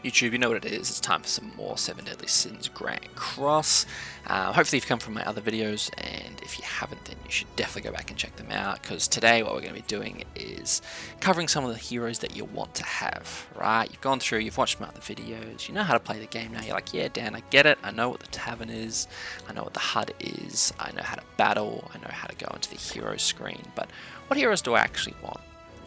YouTube, you know what it is. It's time for some more 7 Deadly Sins Grand Cross. Hopefully you've come from my other videos, and if you haven't, then you should definitely go back and check them out, because today what we're going to be doing is covering some of the heroes that you want to have, right? You've gone through, you've watched my other videos, you know how to play the game now. You're like, yeah, Dan, I get it. I know what the tavern is. I know what the HUD is. I know how to battle. I know how to go into the hero screen. But what heroes do I actually want?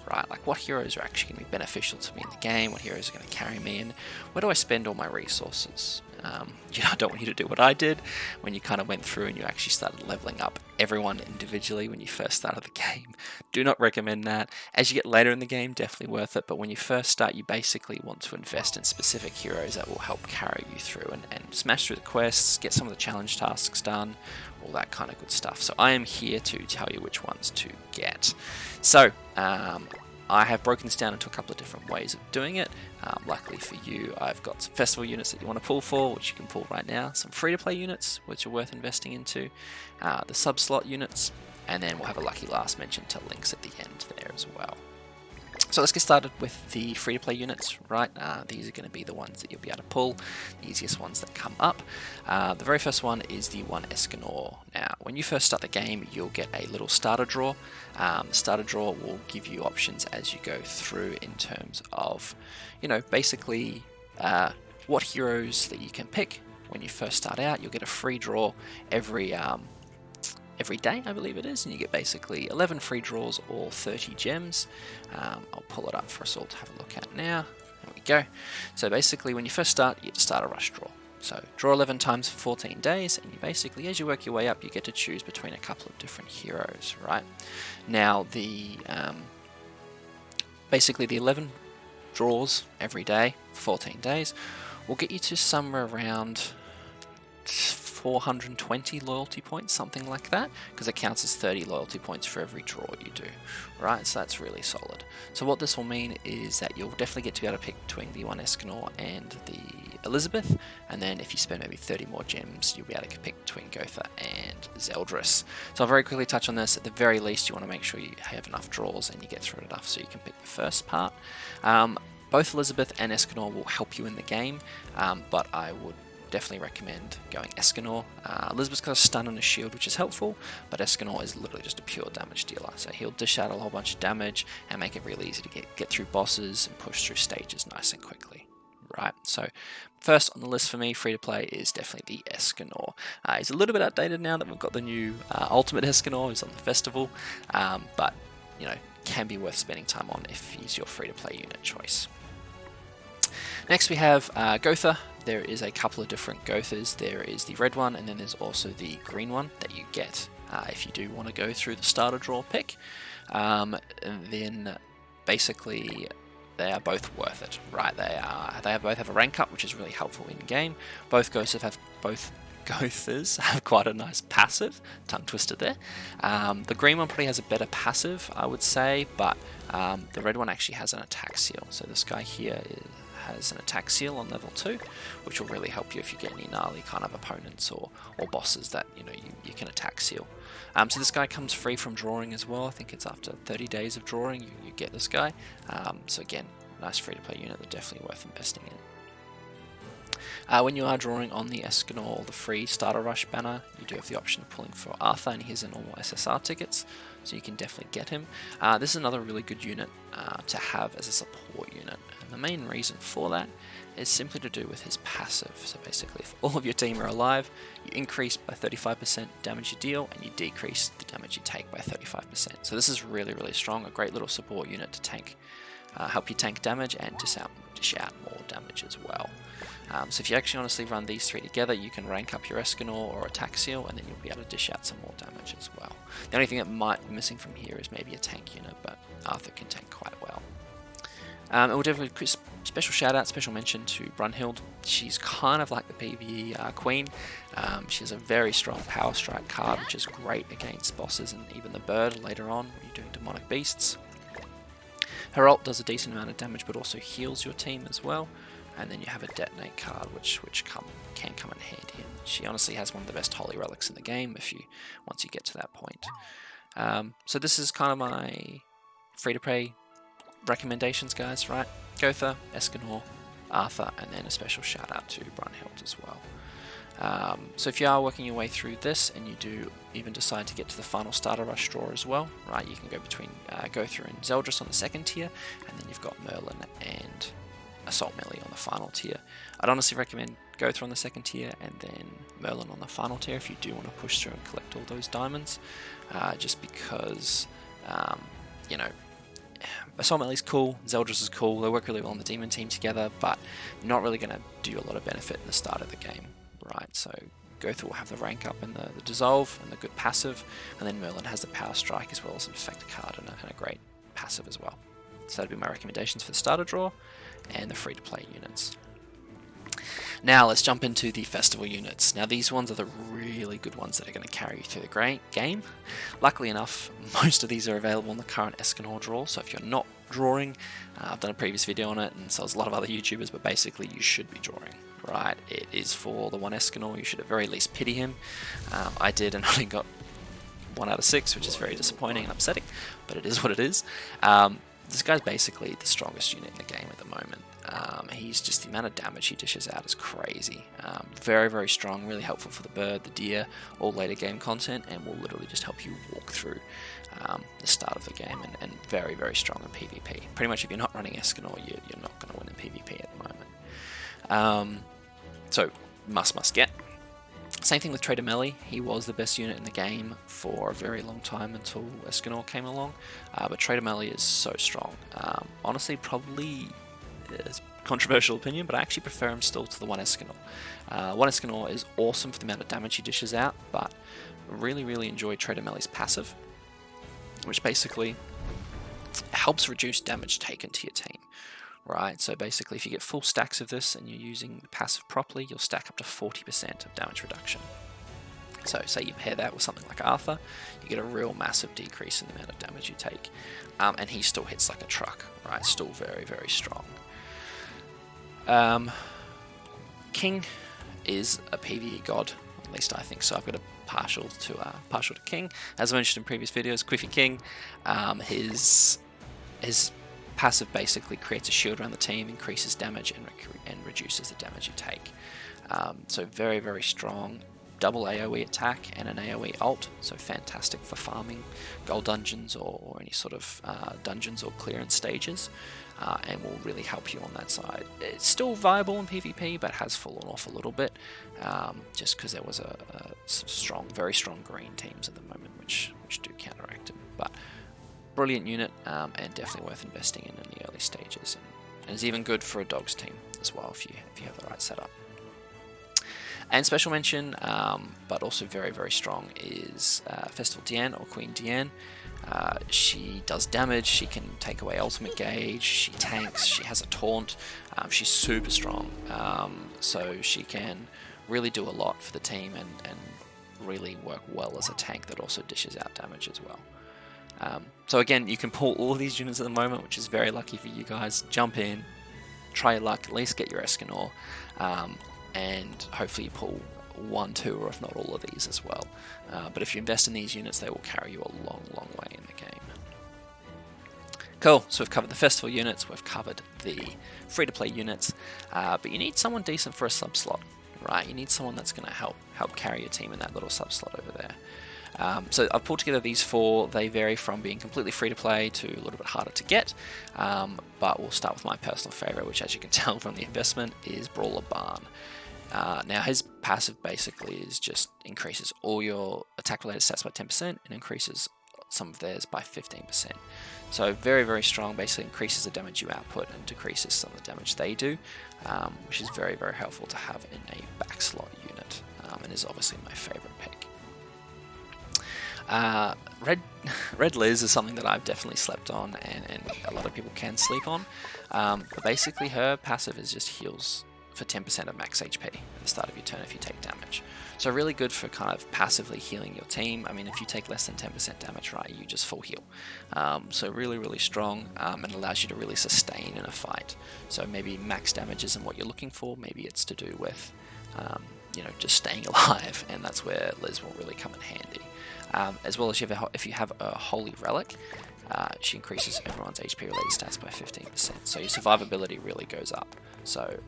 Right, like what heroes are actually going to be beneficial to me in the game, what heroes are going to carry me, and where do I spend all my resources? I don't want you to do what I did when you kind of went through and you actually started leveling up everyone individually when you first started the game. Do not recommend that. As you get later in the game, definitely worth it, but when you first start, you basically want to invest in specific heroes that will help carry you through and smash through the quests, get some of the challenge tasks done, all that kind of good stuff. So I am here to tell you which ones to get. So, I have broken this down into a couple of different ways of doing it. Luckily for you, I've got some festival units that you want to pull for, which you can pull right now, some free-to-play units, which are worth investing into, the sub-slot units, and then we'll have a lucky last mention to links at the end there as well. So let's get started with the free-to-play units, right? These are going to be the ones that you'll be able to pull, the easiest ones that come up. The very first one is the one Escanor. Now, when you first start the game, you'll get a little starter drawer. The starter drawer will give you options as you go through in terms of, basically what heroes that you can pick. When you first start out, you'll get a free draw every day, I believe it is, and you get basically 11 free draws or 30 gems. I'll pull it up for us all to have a look at now. There we go. So basically, when you first start, you get to start a rush draw. So draw 11 times for 14 days, and you basically, as you work your way up, you get to choose between a couple of different heroes, right? Now, basically the 11 draws every day, 14 days, will get you to somewhere around 420 loyalty points, something like that, because it counts as 30 loyalty points for every draw you do, right? So that's really solid. So what this will mean is that you'll definitely get to be able to pick between the one Escanor and the Elizabeth, and then if you spend maybe 30 more gems, you'll be able to pick between Gotha and Zeldris. So I'll very quickly touch on this. At the very least, you want to make sure you have enough draws and you get through enough so you can pick the first part. Both Elizabeth and Escanor will help you in the game, but I would definitely recommend going Escanor. Elizabeth's got a stun and a shield, which is helpful, but Escanor is literally just a pure damage dealer. So he'll dish out a whole bunch of damage and make it really easy to get through bosses and push through stages nice and quickly. Right, so first on the list for me, free to play, is definitely the Escanor. He's a little bit outdated now that we've got the new Ultimate Escanor who's on the festival, but can be worth spending time on if he's your free to play unit choice. Next we have Gotha. There is a couple of different Gothas. There is the red one, and then there's also the green one that you get if you do want to go through the starter draw pick. And then basically they are both worth it, right? They both have a rank up, which is really helpful in game. Both Gothas have quite a nice passive. Tongue twister there. The green one probably has a better passive, I would say, but the red one actually has an attack seal. So this guy here has an attack seal on level 2, which will really help you if you get any gnarly kind of opponents or bosses that you can attack seal. So this guy comes free from drawing as well. I think it's after 30 days of drawing you get this guy. So again, nice free to play unit that's definitely worth investing in. When you are drawing on the Escanor, the free starter rush banner, you do have the option of pulling for Arthur, and here's a normal SSR tickets, so you can definitely get him. This is another really good unit to have as a support unit, and the main reason for that is simply to do with his passive. So basically, if all of your team are alive, you increase by 35% damage you deal, and you decrease the damage you take by 35%. So this is really, really strong, a great little support unit to help you tank damage and dish out more damage as well. So if you actually honestly run these three together, you can rank up your Escanor or attack seal, and then you'll be able to dish out some more damage as well. The only thing that might be missing from here is maybe a tank unit, but Arthur can tank quite well. And we'll definitely special shout out, special mention to Brunhild. She's kind of like the PvE queen. She has a very strong power strike card, which is great against bosses and even the bird later on when you're doing demonic beasts. Her ult does a decent amount of damage, but also heals your team as well. And then you have a detonate card, which can come in handy. And she honestly has one of the best holy relics in the game once you get to that point. So this is kind of my free to play recommendations, guys. Right? Gotha, Escanor, Arthur, and then a special shout out to Brunhild as well. So if you are working your way through this and you do even decide to get to the final starter rush draw as well, right, you can go between Gowther and Zeldris on the second tier, and then you've got Merlin and Assault Melee on the final tier. I'd honestly recommend Gowther on the second tier and then Merlin on the final tier if you do want to push through and collect all those diamonds, just because, you know, Assault Melee's cool, Zeldris is cool, they work really well on the Demon team together, but not really going to do you a lot of benefit in the start of the game, right? So Gowther will have the rank up and the dissolve and the good passive, and then Merlin has the power strike as well as an effect card and a great passive as well. So that'd be my recommendations for the starter draw and the free-to-play units. Now let's jump into the festival units. Now these ones are the really good ones that are going to carry you through the great game. Luckily enough, most of these are available in the current Escanor draw, so if you're not drawing, I've done a previous video on it and so there's a lot of other YouTubers, but basically you should be drawing, right? It is for the one Escanor, you should at very least pity him. I did and only got 1 out of 6, which is very disappointing and upsetting, but it is what it is. This guy's basically the strongest unit in the game at the moment. He's just, the amount of damage he dishes out is crazy. Very, very strong, really helpful for the bird, the deer, all later game content, and will literally just help you walk through the start of the game, and very, very strong in PvP. Pretty much if you're not running Escanor, you're not going to win in PvP at the moment. So, must get. Same thing with Trader Melee. He was the best unit in the game for a very long time until Escanor came along, but Trader Melee is so strong. Honestly, probably is controversial opinion, but I actually prefer him still to the one Escanor. One Escanor is awesome for the amount of damage he dishes out, but really, really enjoy Trader Melee's passive, which basically helps reduce damage taken to your team. Right, so basically if you get full stacks of this and you're using the passive properly, you'll stack up to 40% of damage reduction. So say you pair that with something like Arthur, you get a real massive decrease in the amount of damage you take. And he still hits like a truck, right, still very, very strong. King is a PvE god, at least I think so. I've got a partial to King. As I mentioned in previous videos, Quiffy King, his passive basically creates a shield around the team, increases damage and reduces the damage you take. So very, very strong. Double AoE attack and an AoE ult, so fantastic for farming gold dungeons or any sort of dungeons or clearance stages, and will really help you on that side. It's still viable in PvP, but has fallen off a little bit, just because there was some very strong green teams at the moment, which do counteract it. But brilliant unit, and definitely worth investing in the early stages, and is even good for a dogs team as well if you have the right setup. And special mention, but also very, very strong, is Festival Diane or Queen Diane. She does damage, she can take away ultimate gauge, she tanks, she has a taunt, she's super strong, so she can really do a lot for the team and really work well as a tank that also dishes out damage as well. So again, you can pull all of these units at the moment, which is very lucky for you guys. Jump in, try your luck, at least get your Escanor, and hopefully you pull 1, 2, or if not all of these as well. But if you invest in these units, they will carry you a long, long way in the game. Cool, so we've covered the festival units, we've covered the free-to-play units, but you need someone decent for a sub-slot, right? You need someone that's going to help carry your team in that little sub-slot over there. So I've pulled together these 4. They vary from being completely free to play to a little bit harder to get, but we'll start with my personal favourite, which, as you can tell from the investment, is Brawler Barn. Now his passive basically is just increases all your attack related stats by 10% and increases some of theirs by 15%. So very, very strong, basically increases the damage you output and decreases some of the damage they do, which is very, very helpful to have in a back slot unit, and is obviously my favourite pick. Red Liz is something that I've definitely slept on, and a lot of people can sleep on. But basically her passive is just heals for 10% of max HP at the start of your turn if you take damage. So really good for kind of passively healing your team. I mean, if you take less than 10% damage, right, you just full heal. So really, really strong, and allows you to really sustain in a fight. So maybe max damage isn't what you're looking for, maybe it's to do with just staying alive, and that's where Liz will really come in handy. As well as if you have a Holy Relic, she increases everyone's HP related stats by 15%. So your survivability really goes up. So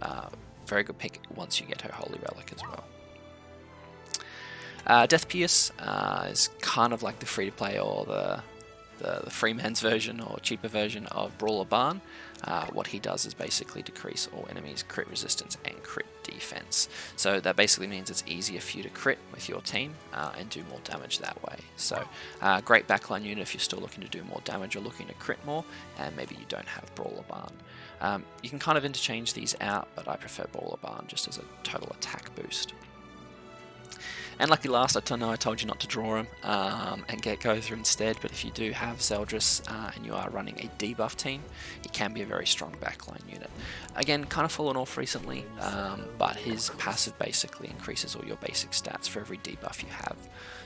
very good pick once you get her Holy Relic as well. Death Pierce is kind of like the free-to-play or the free man's version or cheaper version of Brawler Barn. What he does is basically decrease all enemies' crit resistance and crit defense. So that basically means it's easier for you to crit with your team and do more damage that way. So great backline unit if you're still looking to do more damage or looking to crit more, and maybe you don't have Brawler Barn. You can kind of interchange these out, but I prefer Brawler Barn just as a total attack boost. And Lucky Last, I know I told you not to draw him and get Gotha instead, but if you do have Zeldris and you are running a debuff team, he can be a very strong backline unit. Again, kind of fallen off recently, but his passive basically increases all your basic stats for every debuff you have.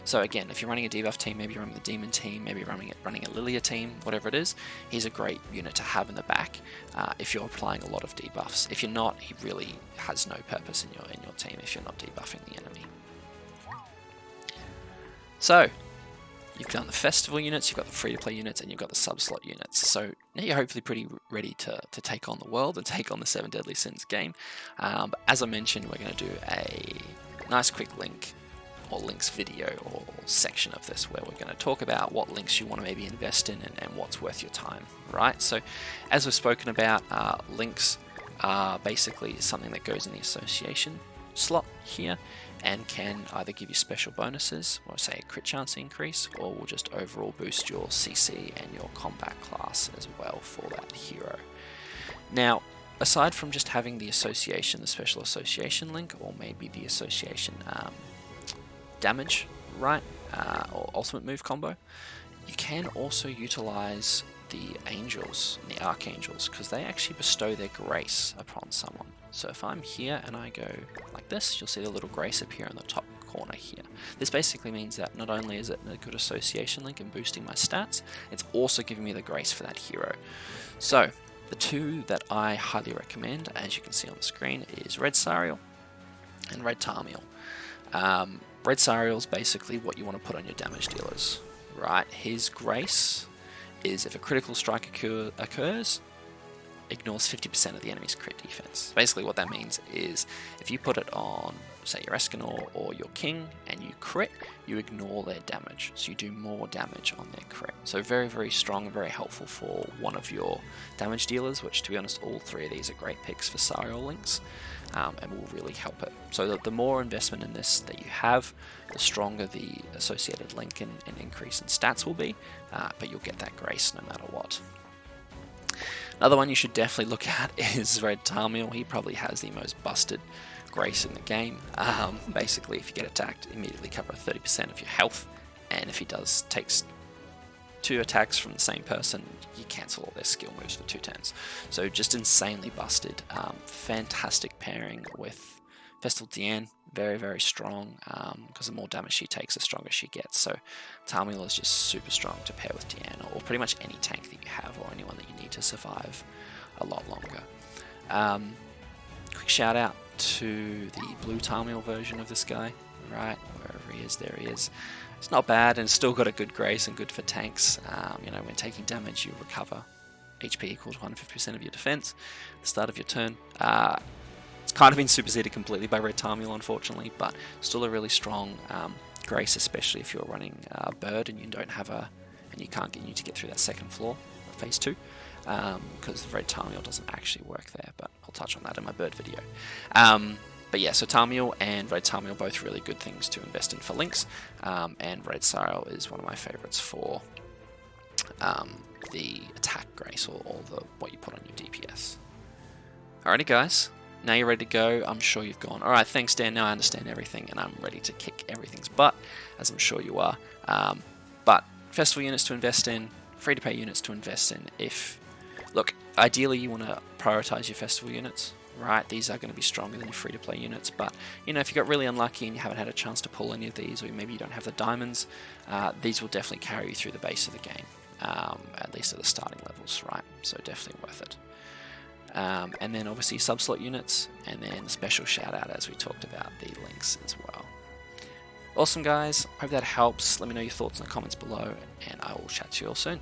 So again, if you're running a debuff team, maybe you're running the Demon team, maybe you're running a Lilia team, whatever it is, he's a great unit to have in the back if you're applying a lot of debuffs. If you're not, he really has no purpose in your team if you're not debuffing the enemy. So, you've done the festival units, you've got the free-to-play units, and you've got the sub-slot units. So now you're hopefully pretty ready to take on the world and take on the 7 Deadly Sins game. But as I mentioned, we're going to do a nice quick link or links video or section of this where we're going to talk about what links you want to maybe invest in and what's worth your time, right? So as we've spoken about, links are basically something that goes in the association slot here and can either give you special bonuses or say a crit chance increase, or will just overall boost your CC and your combat class as well for that hero. Now, aside from just having the association, the special association link, or maybe the association damage, right, or ultimate move combo, you can also utilize the angels, the archangels, because they actually bestow their grace upon someone. So if I'm here and I go like this, you'll see the little grace appear in the top corner here. This basically means that not only is it a good association link and boosting my stats, it's also giving me the grace for that hero. So the two that I highly recommend, as you can see on the screen, is Red Sariel and Red Tarmiel. Red Sariel is basically what you want to put on your damage dealers, right? His grace is if a critical strike occurs, ignores 50% of the enemy's crit defense. Basically what that means is if you put it on, say, your Escanor or your King and you crit, you ignore their damage, so you do more damage on their crit. So very, very strong and very helpful for one of your damage dealers, which to be honest, all three of these are great picks for Sariel links and will really help it. So the more investment in this that you have, the stronger the associated link and increase in stats will be, but you'll get that grace no matter what. Another one you should definitely look at is Red Tarmiel. He probably has the most busted grace in the game. Basically, if you get attacked, immediately cover 30% of your health, and if he takes 2 attacks from the same person, you cancel all their skill moves for 2 turns. So just insanely busted. Fantastic pairing with Festival Diane. Very, very strong, because the more damage she takes, the stronger she gets. So Tarmiel is just super strong to pair with Diane, or pretty much any tank that you have, or anyone that you need to survive a lot longer. Quick shout out to the blue Tarmiel version of this guy, right? Wherever he is, there he is. It's not bad, and it's still got a good grace and good for tanks. You know, when taking damage, you recover HP equals 150% of your defense at the start of your turn. It's kind of been superseded completely by Red Tarmiel, unfortunately, but still a really strong grace, especially if you're running Bird and you don't have and you can't get you to get through that second floor of phase 2, because Red Tarmiel doesn't actually work there, but I'll touch on that in my Bird video. But yeah, so Tarmiel and Red Tarmiel, both really good things to invest in for links, and Red Sariel is one of my favorites for the attack grace, or what you put on your DPS. Alrighty guys, now you're ready to go. I'm sure you've gone, alright, thanks Dan, now I understand everything and I'm ready to kick everything's butt, as I'm sure you are. But festival units to invest in, free-to-play units to invest in. Look, ideally you want to prioritize your festival units, right? These are going to be stronger than your free-to-play units, but you know, if you got really unlucky and you haven't had a chance to pull any of these, or maybe you don't have the diamonds, these will definitely carry you through the base of the game, at least at the starting levels, right? So definitely worth it. And then obviously sub-slot units, and then special shout out as we talked about the links as well. Awesome guys, hope that helps. Let me know your thoughts in the comments below, and I will chat to you all soon.